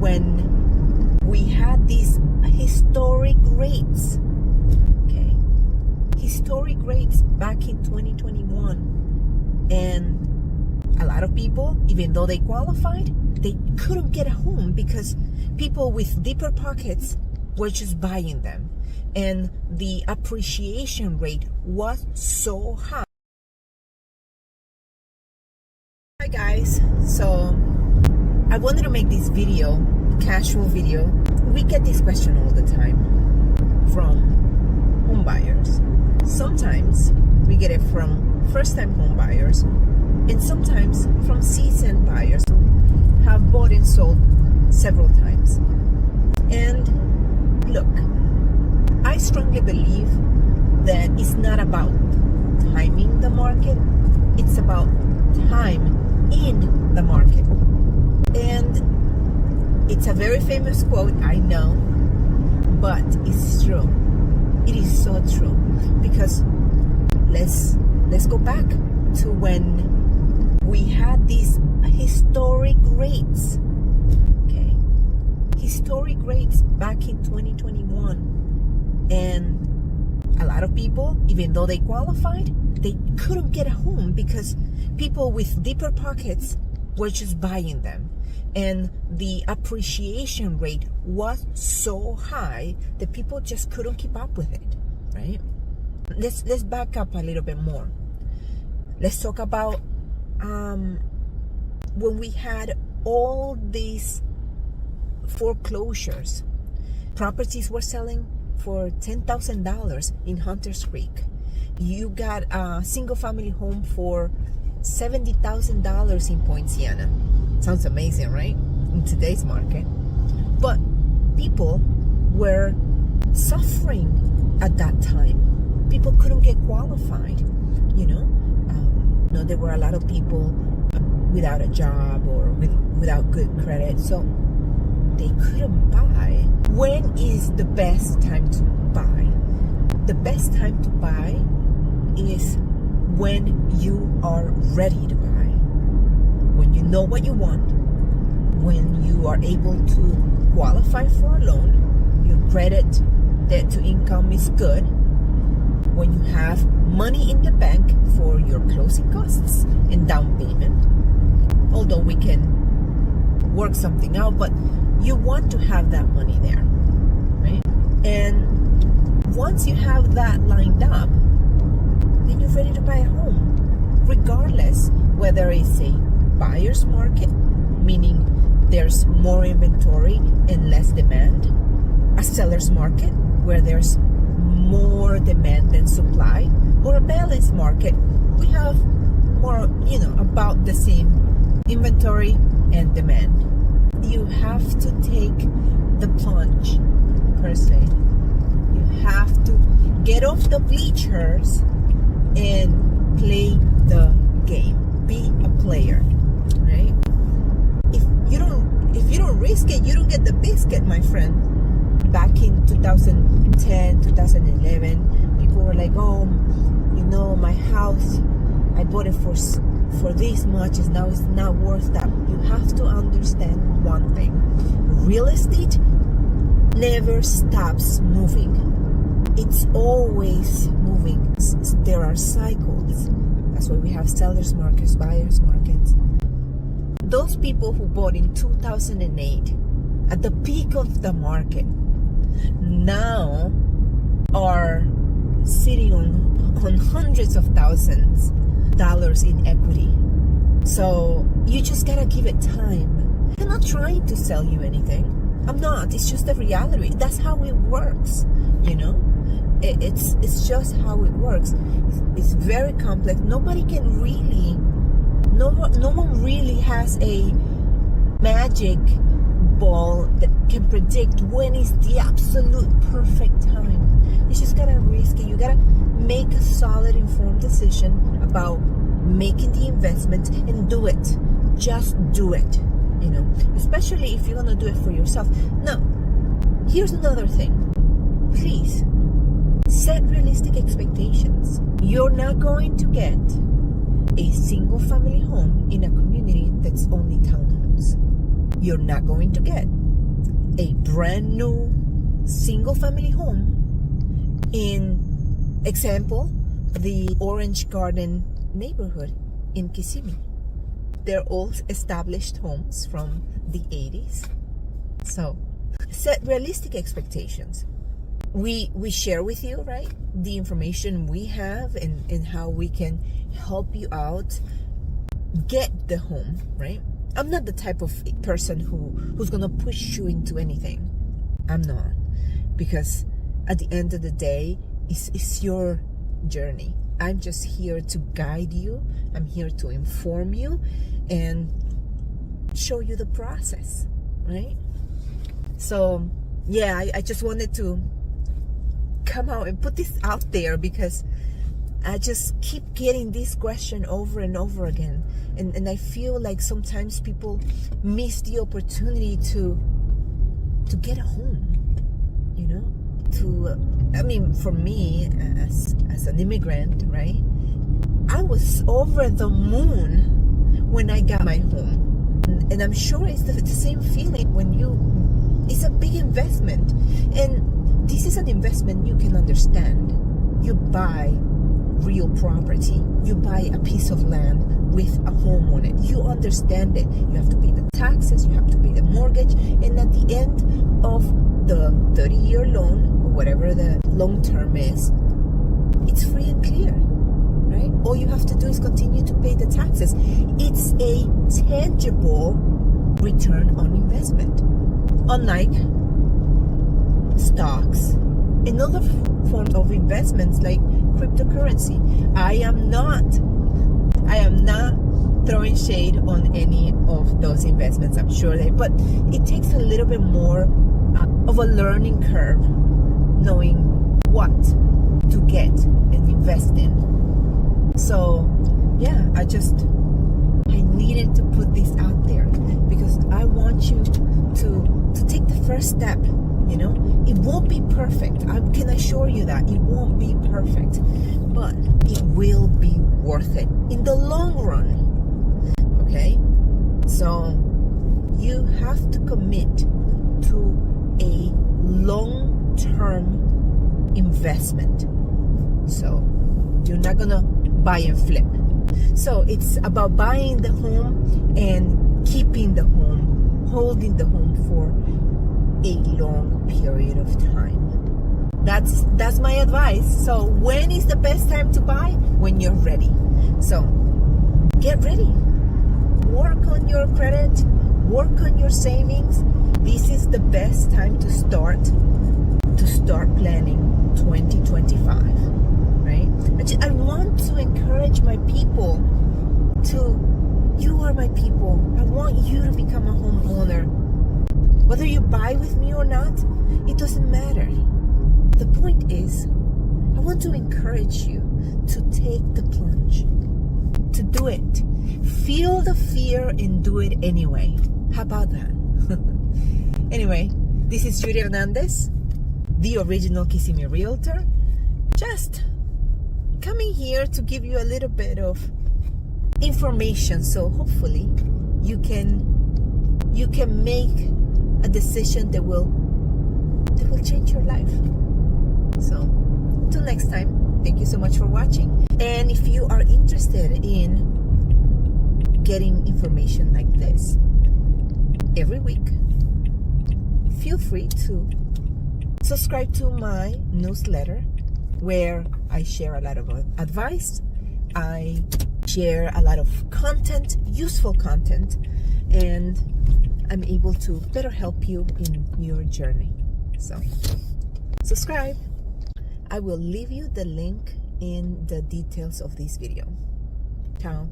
when we had these historic rates, okay? Historic rates back in 2021. And a lot of people, even though they qualified, they couldn't get a home because people with deeper pockets were just buying them. And the appreciation rate was so high. Hi guys, so I wanted to make this video, casual video. We get this question all the time from home buyers. Sometimes we get it from first-time home buyers, and sometimes from seasoned buyers who have bought and sold several times. And look, I strongly believe that it's not about timing the market, it's about time in the market. And it's a very famous quote, I know, but it's true. It is so true. Because let's go back to when we had these historic rates. Okay. Historic rates back in 2021. And a lot of people, even though they qualified, they couldn't get a home because people with deeper pockets were just buying them. And the appreciation rate was so high that people just couldn't keep up with it, right? Let's back up a little bit more. Let's talk about when we had all these foreclosures. Properties were selling for $10,000 in Hunters Creek. You got a single family home for $70,000 in Poinciana. Sounds amazing, right? In today's market. But people were suffering at that time. People couldn't get qualified, you know. There were a lot of people without a job or without good credit, so they couldn't buy. When is the best time to buy? The best time to buy is when you are ready to buy, when you know what you want, when you are able to qualify for a loan, your credit debt to income is good, when you have money in the bank for your closing costs and down payment, although we can work something out, but you want to have that money there, right? And once you have that lined up, then you're ready to buy a home, regardless whether it's a buyer's market, meaning there's more inventory and less demand, a seller's market where there's more demand than supply, or a balanced market. We have more, about the same inventory and demand. You have to take the plunge, per se. You have to get off the bleachers and play the game. Be a player, right? If you don't risk it, you don't get the biscuit, my friend. Back in 2010, 2011, people were like, oh, my house, I bought it for this much, now it's not worth that. You have to understand one thing. Real estate never stops moving. It's always moving. There are cycles. That's why we have sellers markets, buyers markets. Those people who bought in 2008 at the peak of the market now are sitting on hundreds of thousands dollars in equity. So you just gotta give it time. I'm not trying to sell you anything. I'm not. It's just the reality. That's how it works. It's just how it works. It's very complex. Nobody can really. No one really has a magic ball that can predict when is the absolute perfect time. You just gotta risk it. You gotta make a solid, informed decision about making the investment and do it. Just do it. Especially if you're gonna do it for yourself. Now, here's another thing. Please set realistic expectations. You're not going to get a single family home in a community that's only townhomes. You're not going to get a brand new single family home in, example, the Orange Garden neighborhood in Kissimmee. They're all established homes from the 80s. So set realistic expectations. We share with you, right, the information we have and how we can help you out get the home, right? I'm not the type of person who's gonna push you into anything. I'm not, because at the end of the day, it's your journey. I'm just here to guide you. I'm here to inform you and show you the process, right? So yeah, I just wanted to come out and put this out there, because I just keep getting this question over and over again, and I feel like sometimes people miss the opportunity to get a home, you know. I mean, for me as an immigrant, right, I was over the moon when I got my home, and I'm sure it's the same feeling when it's a big investment, and this is an investment you can understand. You buy real property, you buy a piece of land with a home on it. You understand it. You have to pay the taxes, you have to pay the mortgage, and at the end of the 30-year loan, or whatever the long term is, it's free and clear, right? All you have to do is continue to pay the taxes. It's a tangible return on investment, unlike stocks and other forms of investments like cryptocurrency. I am not throwing shade on any of those investments. I'm sure but it takes a little bit more of a learning curve, knowing what to get and invest in. So yeah, I needed to put this out there, because I want you to take the first step. You know, it won't be perfect. I can assure you that it won't be perfect, but it will be worth it in the long run. Okay? So you have to commit to a long-term investment. So you're not gonna buy and flip. So it's about buying the home and keeping the home, holding the home for a long period of time. That's my advice. So when is the best time to buy? When you're ready. So get ready. Work on your credit, work on your savings. This is the best time to start planning 2025, right? I want to encourage my people you are my people. I want you to become a homeowner. Whether you buy with me or not, it doesn't matter. The point is, I want to encourage you to take the plunge, to do it. Feel the fear and do it anyway. How about that? Anyway, this is Jury Hernandez, the original Kissimmee Realtor, just coming here to give you a little bit of information, so hopefully you can make a decision that will change your life. So until next time, thank you so much for watching. And if you are interested in getting information like this every week, feel free to subscribe to my newsletter, where I share a lot of advice. I share a lot of content, useful content, and I'm able to better help you in your journey. So subscribe. I will leave you the link in the details of this video. Ciao.